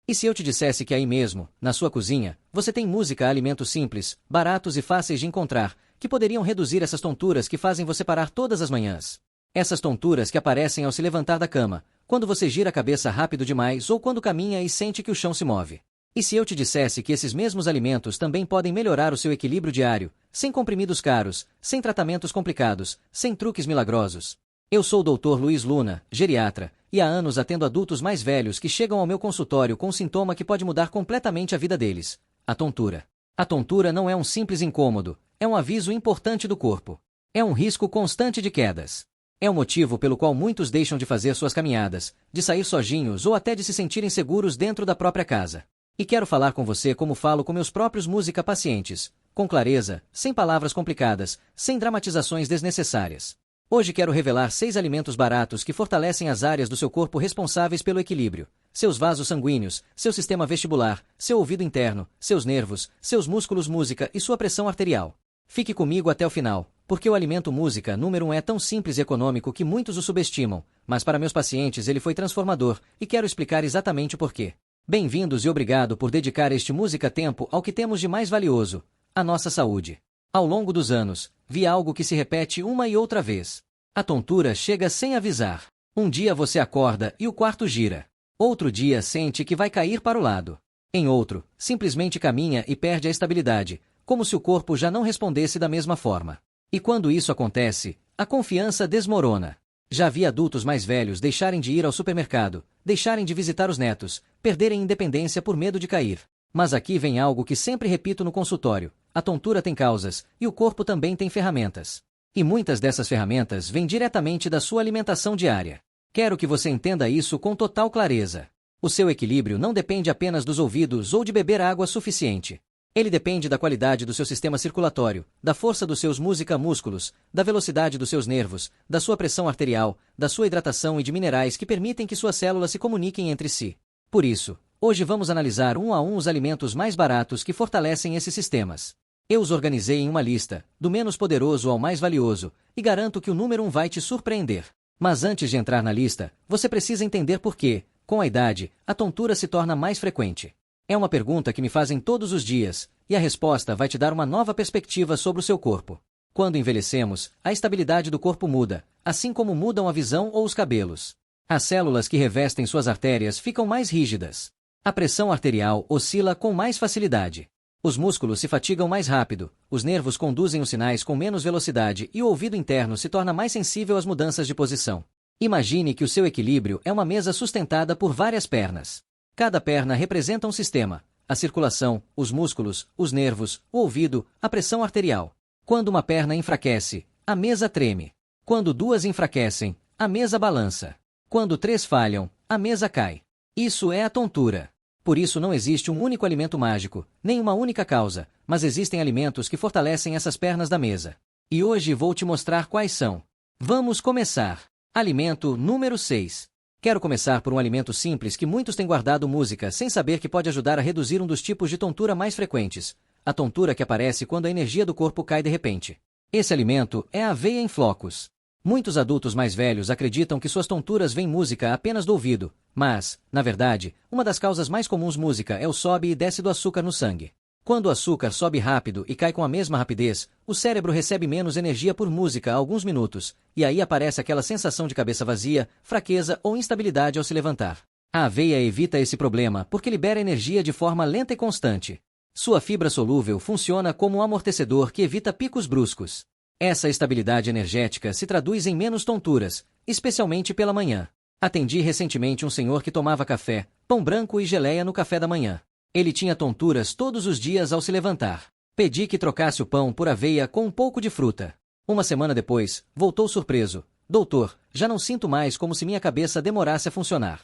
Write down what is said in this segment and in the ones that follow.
E se eu te dissesse que aí mesmo, na sua cozinha, você tem música, alimentos simples, baratos e fáceis de encontrar, que poderiam reduzir essas tonturas que fazem você parar todas as manhãs? Essas tonturas que aparecem ao se levantar da cama, quando você gira a cabeça rápido demais ou quando caminha e sente que o chão se move. E se eu te dissesse que esses mesmos alimentos também podem melhorar o seu equilíbrio diário, sem comprimidos caros, sem tratamentos complicados, sem truques milagrosos? Eu sou o Dr. Luiz Luna, geriatra, e há anos atendo adultos mais velhos que chegam ao meu consultório com um sintoma que pode mudar completamente a vida deles: a tontura. A tontura não é um simples incômodo, é um aviso importante do corpo. É um risco constante de quedas. É o motivo pelo qual muitos deixam de fazer suas caminhadas, de sair sozinhos ou até de se sentirem seguros dentro da própria casa. E quero falar com você como falo com meus próprios música pacientes, com clareza, sem palavras complicadas, sem dramatizações desnecessárias. Hoje quero revelar 6 alimentos baratos que fortalecem as áreas do seu corpo responsáveis pelo equilíbrio: seus vasos sanguíneos, seu sistema vestibular, seu ouvido interno, seus nervos, seus músculos música e sua pressão arterial. Fique comigo até o final, porque o alimento música número 1 é tão simples e econômico que muitos o subestimam, mas para meus pacientes ele foi transformador, e quero explicar exatamente o porquê. Bem-vindos e obrigado por dedicar este música tempo ao que temos de mais valioso: a nossa saúde. Ao longo dos anos, vi algo que se repete uma e outra vez. A tontura chega sem avisar. Um dia você acorda e o quarto gira. Outro dia sente que vai cair para o lado. Em outro, simplesmente caminha e perde a estabilidade, como se o corpo já não respondesse da mesma forma. E quando isso acontece, a confiança desmorona. Já vi adultos mais velhos deixarem de ir ao supermercado, deixarem de visitar os netos, perderem independência por medo de cair. Mas aqui vem algo que sempre repito no consultório: a tontura tem causas, e o corpo também tem ferramentas. E muitas dessas ferramentas vêm diretamente da sua alimentação diária. Quero que você entenda isso com total clareza. O seu equilíbrio não depende apenas dos ouvidos ou de beber água suficiente. Ele depende da qualidade do seu sistema circulatório, da força dos seus músculos, da velocidade dos seus nervos, da sua pressão arterial, da sua hidratação e de minerais que permitem que suas células se comuniquem entre si. Por isso, hoje vamos analisar um a um os alimentos mais baratos que fortalecem esses sistemas. Eu os organizei em uma lista, do menos poderoso ao mais valioso, e garanto que o número 1 vai te surpreender. Mas antes de entrar na lista, você precisa entender por que, com a idade, a tontura se torna mais frequente. É uma pergunta que me fazem todos os dias, e a resposta vai te dar uma nova perspectiva sobre o seu corpo. Quando envelhecemos, a estabilidade do corpo muda, assim como mudam a visão ou os cabelos. As células que revestem suas artérias ficam mais rígidas. A pressão arterial oscila com mais facilidade. Os músculos se fatigam mais rápido, os nervos conduzem os sinais com menos velocidade e o ouvido interno se torna mais sensível às mudanças de posição. Imagine que o seu equilíbrio é uma mesa sustentada por várias pernas. Cada perna representa um sistema: a circulação, os músculos, os nervos, o ouvido, a pressão arterial. Quando uma perna enfraquece, a mesa treme. Quando 2 enfraquecem, a mesa balança. Quando 3 falham, a mesa cai. Isso é a tontura. Por isso não existe um único alimento mágico, nem uma única causa, mas existem alimentos que fortalecem essas pernas da mesa. E hoje vou te mostrar quais são. Vamos começar. Alimento número 6. Quero começar por um alimento simples que muitos têm guardado música sem saber que pode ajudar a reduzir um dos tipos de tontura mais frequentes: a tontura que aparece quando a energia do corpo cai de repente. Esse alimento é a aveia em flocos. Muitos adultos mais velhos acreditam que suas tonturas vêm música apenas do ouvido, mas, na verdade, uma das causas mais comuns música é o sobe e desce do açúcar no sangue. Quando o açúcar sobe rápido e cai com a mesma rapidez, o cérebro recebe menos energia por música há alguns minutos, e aí aparece aquela sensação de cabeça vazia, fraqueza ou instabilidade ao se levantar. A aveia evita esse problema porque libera energia de forma lenta e constante. Sua fibra solúvel funciona como um amortecedor que evita picos bruscos. Essa estabilidade energética se traduz em menos tonturas, especialmente pela manhã. Atendi recentemente um senhor que tomava café, pão branco e geleia no café da manhã. Ele tinha tonturas todos os dias ao se levantar. Pedi que trocasse o pão por aveia com um pouco de fruta. Uma semana depois, voltou surpreso: doutor, já não sinto mais como se minha cabeça demorasse a funcionar.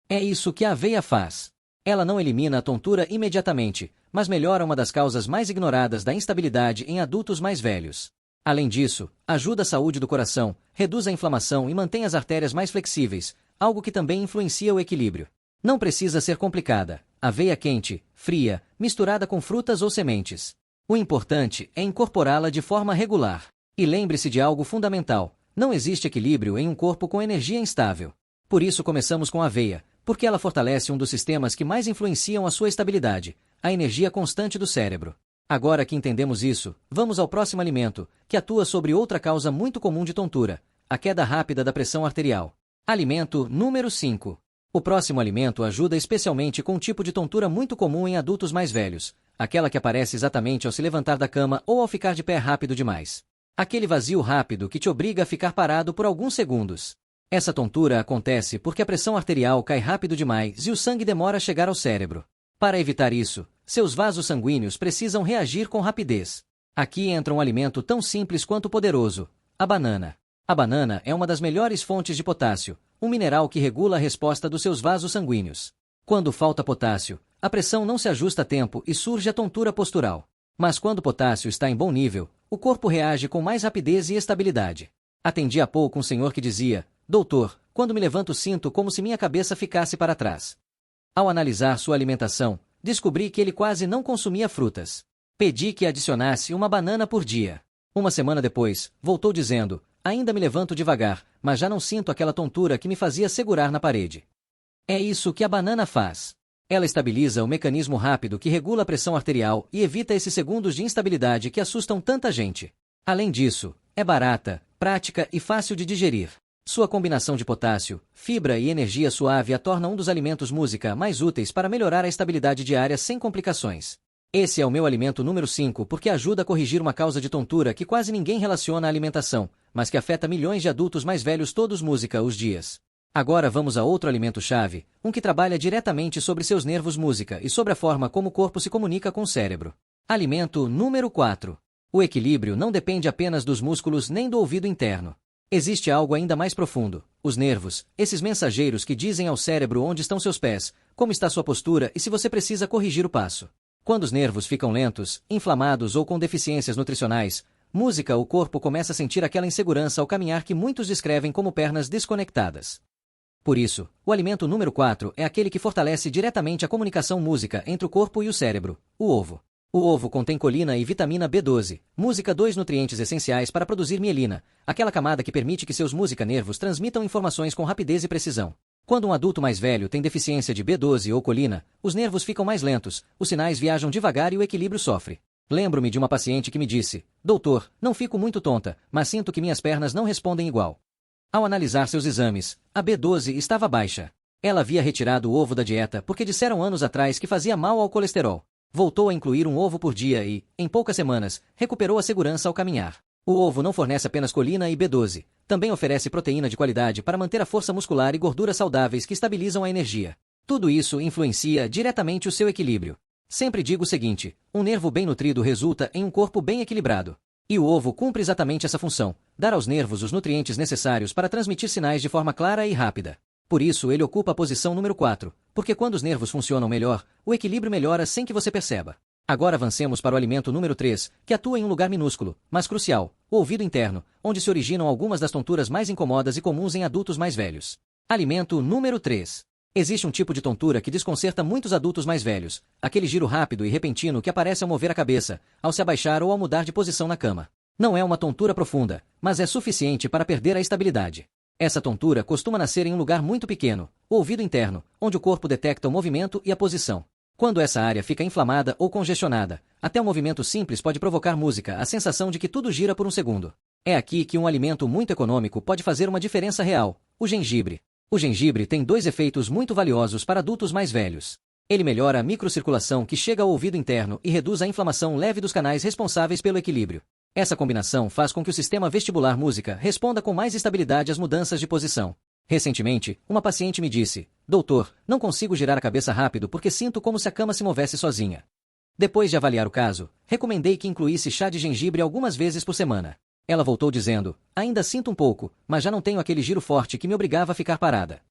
É isso que a aveia faz. Ela não elimina a tontura imediatamente, mas melhora uma das causas mais ignoradas da instabilidade em adultos mais velhos. Além disso, ajuda a saúde do coração, reduz a inflamação e mantém as artérias mais flexíveis, algo que também influencia o equilíbrio. Não precisa ser complicada: aveia quente, fria, misturada com frutas ou sementes. O importante é incorporá-la de forma regular. E lembre-se de algo fundamental: não existe equilíbrio em um corpo com energia instável. Por isso começamos com aveia, porque ela fortalece um dos sistemas que mais influenciam a sua estabilidade, a energia constante do cérebro. Agora que entendemos isso, vamos ao próximo alimento, que atua sobre outra causa muito comum de tontura, a queda rápida da pressão arterial. Alimento número 5. O próximo alimento ajuda especialmente com um tipo de tontura muito comum em adultos mais velhos, aquela que aparece exatamente ao se levantar da cama ou ao ficar de pé rápido demais. Aquele vazio rápido que te obriga a ficar parado por alguns segundos. Essa tontura acontece porque a pressão arterial cai rápido demais e o sangue demora a chegar ao cérebro. Para evitar isso, seus vasos sanguíneos precisam reagir com rapidez. Aqui entra um alimento tão simples quanto poderoso: a banana. A banana é uma das melhores fontes de potássio, um mineral que regula a resposta dos seus vasos sanguíneos. Quando falta potássio, a pressão não se ajusta a tempo e surge a tontura postural. Mas quando o potássio está em bom nível, o corpo reage com mais rapidez e estabilidade. Atendi há pouco um senhor que dizia: "Doutor, quando me levanto sinto como se minha cabeça ficasse para trás." Ao analisar sua alimentação, descobri que ele quase não consumia frutas. Pedi que adicionasse uma banana por dia. Uma semana depois, voltou dizendo: "Ainda me levanto devagar, mas já não sinto aquela tontura que me fazia segurar na parede." É isso que a banana faz. Ela estabiliza o mecanismo rápido que regula a pressão arterial e evita esses segundos de instabilidade que assustam tanta gente. Além disso, é barata, prática e fácil de digerir. Sua combinação de potássio, fibra e energia suave a torna um dos alimentos música mais úteis para melhorar a estabilidade diária sem complicações. Esse é o meu alimento número 5 porque ajuda a corrigir uma causa de tontura que quase ninguém relaciona à alimentação, mas que afeta milhões de adultos mais velhos todos música os dias. Agora vamos a outro alimento-chave, um que trabalha diretamente sobre seus nervos música e sobre a forma como o corpo se comunica com o cérebro. Alimento número 4. O equilíbrio não depende apenas dos músculos nem do ouvido interno. Existe algo ainda mais profundo: os nervos, esses mensageiros que dizem ao cérebro onde estão seus pés, como está sua postura e se você precisa corrigir o passo. Quando os nervos ficam lentos, inflamados ou com deficiências nutricionais, o corpo começa a sentir aquela insegurança ao caminhar que muitos descrevem como pernas desconectadas. Por isso, o alimento número 4 é aquele que fortalece diretamente a comunicação música entre o corpo e o cérebro: o ovo. O ovo contém colina e vitamina B12, dois nutrientes essenciais para produzir mielina, aquela camada que permite que seus nervos transmitam informações com rapidez e precisão. Quando um adulto mais velho tem deficiência de B12 ou colina, os nervos ficam mais lentos, os sinais viajam devagar e o equilíbrio sofre. Lembro-me de uma paciente que me disse: "Doutor, não fico muito tonta, mas sinto que minhas pernas não respondem igual." Ao analisar seus exames, a B12 estava baixa. Ela havia retirado o ovo da dieta porque disseram anos atrás que fazia mal ao colesterol. Voltou a incluir um ovo por dia e, em poucas semanas, recuperou a segurança ao caminhar. O ovo não fornece apenas colina e B12, também oferece proteína de qualidade para manter a força muscular e gorduras saudáveis que estabilizam a energia. Tudo isso influencia diretamente o seu equilíbrio. Sempre digo o seguinte: um nervo bem nutrido resulta em um corpo bem equilibrado. E o ovo cumpre exatamente essa função: dar aos nervos os nutrientes necessários para transmitir sinais de forma clara e rápida. Por isso ele ocupa a posição número 4, porque quando os nervos funcionam melhor, o equilíbrio melhora sem que você perceba. Agora avancemos para o alimento número 3, que atua em um lugar minúsculo, mas crucial: o ouvido interno, onde se originam algumas das tonturas mais incômodas e comuns em adultos mais velhos. Alimento número 3. Existe um tipo de tontura que desconcerta muitos adultos mais velhos: aquele giro rápido e repentino que aparece ao mover a cabeça, ao se abaixar ou ao mudar de posição na cama. Não é uma tontura profunda, mas é suficiente para perder a estabilidade. Essa tontura costuma nascer em um lugar muito pequeno, o ouvido interno, onde o corpo detecta o movimento e a posição. Quando essa área fica inflamada ou congestionada, até um movimento simples pode provocar a sensação de que tudo gira por um segundo. É aqui que um alimento muito econômico pode fazer uma diferença real: o gengibre. O gengibre tem dois efeitos muito valiosos para adultos mais velhos. Ele melhora a microcirculação que chega ao ouvido interno e reduz a inflamação leve dos canais responsáveis pelo equilíbrio. Essa combinação faz com que o sistema vestibular música responda com mais estabilidade às mudanças de posição. Recentemente, uma paciente me disse: "Doutor, não consigo girar a cabeça rápido porque sinto como se a cama se movesse sozinha." Depois de avaliar o caso, recomendei que incluísse chá de gengibre algumas vezes por semana. Ela voltou dizendo: "Ainda sinto um pouco, mas já não tenho aquele giro forte que me obrigava a ficar parada."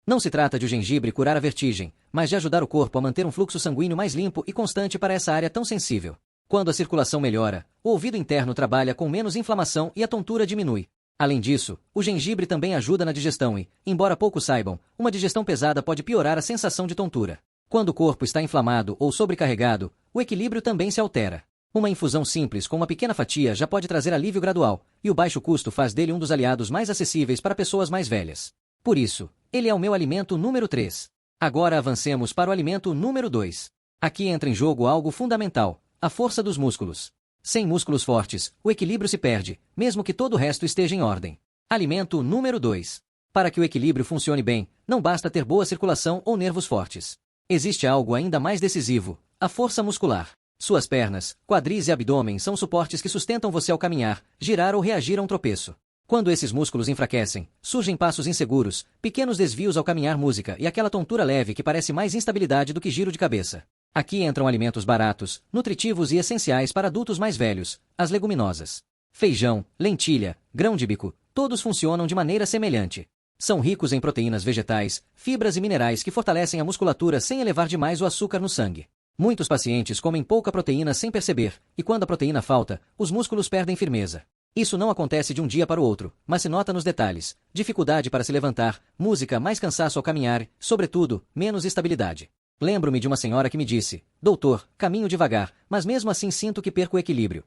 Não se trata de o gengibre curar a vertigem, mas de ajudar o corpo a manter um fluxo sanguíneo mais limpo e constante para essa área tão sensível. Quando a circulação melhora, o ouvido interno trabalha com menos inflamação e a tontura diminui. Além disso, o gengibre também ajuda na digestão e, embora poucos saibam, uma digestão pesada pode piorar a sensação de tontura. Quando o corpo está inflamado ou sobrecarregado, o equilíbrio também se altera. Uma infusão simples com uma pequena fatia já pode trazer alívio gradual, e o baixo custo faz dele um dos aliados mais acessíveis para pessoas mais velhas. Por isso, ele é o meu alimento número 3. Agora avancemos para o alimento número 2. Aqui entra em jogo algo fundamental, a força dos músculos. Sem músculos fortes, o equilíbrio se perde, mesmo que todo o resto esteja em ordem. Alimento número 2. Para que o equilíbrio funcione bem, não basta ter boa circulação ou nervos fortes. Existe algo ainda mais decisivo, a força muscular. Suas pernas, quadris e abdômen são suportes que sustentam você ao caminhar, girar ou reagir a um tropeço. Quando esses músculos enfraquecem, surgem passos inseguros, pequenos desvios ao caminhar música e aquela tontura leve que parece mais instabilidade do que giro de cabeça. Aqui entram alimentos baratos, nutritivos e essenciais para adultos mais velhos, as leguminosas. Feijão, lentilha, grão de bico, todos funcionam de maneira semelhante. São ricos em proteínas vegetais, fibras e minerais que fortalecem a musculatura sem elevar demais o açúcar no sangue. Muitos pacientes comem pouca proteína sem perceber, e quando a proteína falta, os músculos perdem firmeza. Isso não acontece de um dia para o outro, mas se nota nos detalhes: dificuldade para se levantar, música, mais cansaço ao caminhar, sobretudo, menos estabilidade. Lembro-me de uma senhora que me disse: doutor, caminho devagar, mas mesmo assim sinto que perco o equilíbrio.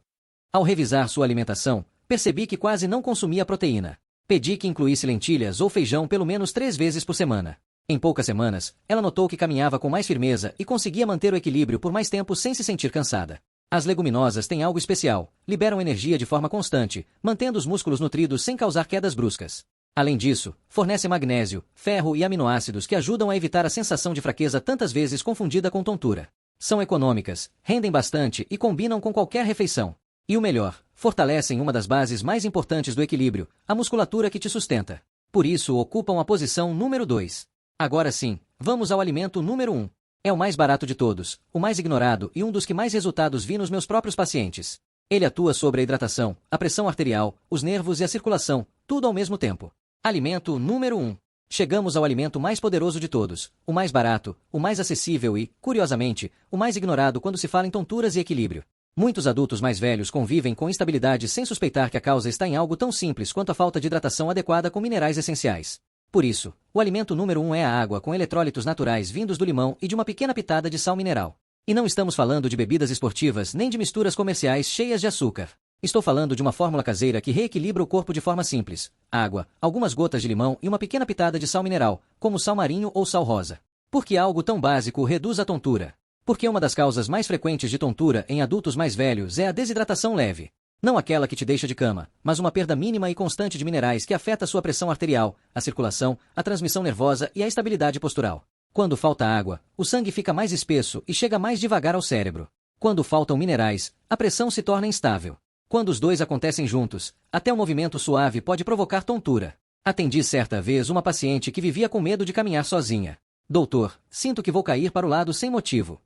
Ao revisar sua alimentação, percebi que quase não consumia proteína. Pedi que incluísse lentilhas ou feijão pelo menos 3 vezes por semana. Em poucas semanas, ela notou que caminhava com mais firmeza e conseguia manter o equilíbrio por mais tempo sem se sentir cansada. As leguminosas têm algo especial, liberam energia de forma constante, mantendo os músculos nutridos sem causar quedas bruscas. Além disso, fornecem magnésio, ferro e aminoácidos que ajudam a evitar a sensação de fraqueza tantas vezes confundida com tontura. São econômicas, rendem bastante e combinam com qualquer refeição. E o melhor, fortalecem uma das bases mais importantes do equilíbrio, a musculatura que te sustenta. Por isso ocupam a posição número 2. Agora sim, vamos ao alimento número 1. É o mais barato de todos, o mais ignorado e um dos que mais resultados vi nos meus próprios pacientes. Ele atua sobre a hidratação, a pressão arterial, os nervos e a circulação, tudo ao mesmo tempo. Alimento número 1. Chegamos ao alimento mais poderoso de todos, o mais barato, o mais acessível e, curiosamente, o mais ignorado quando se fala em tonturas e equilíbrio. Muitos adultos mais velhos convivem com instabilidade sem suspeitar que a causa está em algo tão simples quanto a falta de hidratação adequada com minerais essenciais. Por isso, o alimento número 1 é a água com eletrólitos naturais vindos do limão e de uma pequena pitada de sal mineral. E não estamos falando de bebidas esportivas nem de misturas comerciais cheias de açúcar. Estou falando de uma fórmula caseira que reequilibra o corpo de forma simples: água, algumas gotas de limão e uma pequena pitada de sal mineral, como sal marinho ou sal rosa. Por que algo tão básico reduz a tontura? Porque uma das causas mais frequentes de tontura em adultos mais velhos é a desidratação leve. Não aquela que te deixa de cama, mas uma perda mínima e constante de minerais que afeta sua pressão arterial, a circulação, a transmissão nervosa e a estabilidade postural. Quando falta água, o sangue fica mais espesso e chega mais devagar ao cérebro. Quando faltam minerais, a pressão se torna instável. Quando os dois acontecem juntos, até um movimento suave pode provocar tontura. Atendi certa vez uma paciente que vivia com medo de caminhar sozinha. Doutor, sinto que vou cair para o lado sem motivo.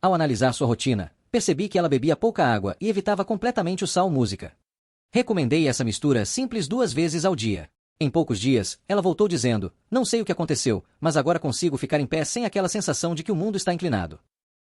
Ao analisar sua rotina, percebi que ela bebia pouca água e evitava completamente o sal música. Recomendei essa mistura simples 2 vezes ao dia. Em poucos dias, ela voltou dizendo: não sei o que aconteceu, mas agora consigo ficar em pé sem aquela sensação de que o mundo está inclinado.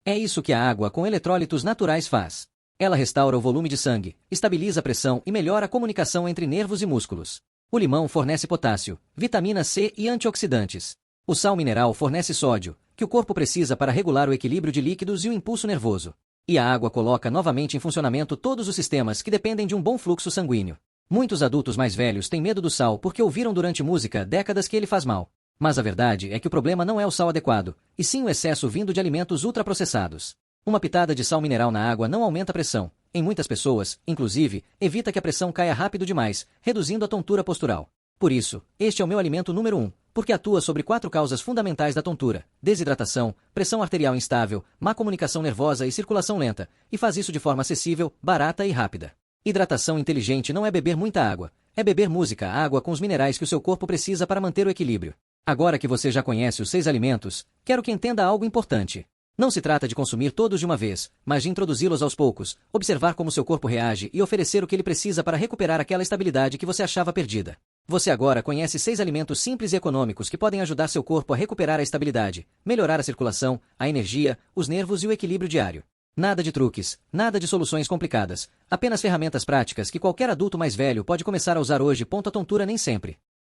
É isso que a água com eletrólitos naturais faz. Ela restaura o volume de sangue, estabiliza a pressão e melhora a comunicação entre nervos e músculos. O limão fornece potássio, vitamina C e antioxidantes. O sal mineral fornece sódio, que o corpo precisa para regular o equilíbrio de líquidos e o impulso nervoso. E a água coloca novamente em funcionamento todos os sistemas que dependem de um bom fluxo sanguíneo. Muitos adultos mais velhos têm medo do sal porque ouviram durante música décadas que ele faz mal. Mas a verdade é que o problema não é o sal adequado, e sim o excesso vindo de alimentos ultraprocessados. Uma pitada de sal mineral na água não aumenta a pressão. Em muitas pessoas, inclusive, evita que a pressão caia rápido demais, reduzindo a tontura postural. Por isso, este é o meu alimento número 1, porque atua sobre 4 causas fundamentais da tontura: desidratação, pressão arterial instável, má comunicação nervosa e circulação lenta, e faz isso de forma acessível, barata e rápida. Hidratação inteligente não é beber muita água, é beber música, água com os minerais que o seu corpo precisa para manter o equilíbrio. Agora que você já conhece os 6 alimentos, quero que entenda algo importante. Não se trata de consumir todos de uma vez, mas de introduzi-los aos poucos, observar como seu corpo reage e oferecer o que ele precisa para recuperar aquela estabilidade que você achava perdida. Você agora conhece 6 alimentos simples e econômicos que podem ajudar seu corpo a recuperar a estabilidade, melhorar a circulação, a energia, os nervos e o equilíbrio diário. Nada de truques, nada de soluções complicadas, apenas ferramentas práticas que qualquer adulto mais velho pode começar a usar hoje. A tontura nem sempre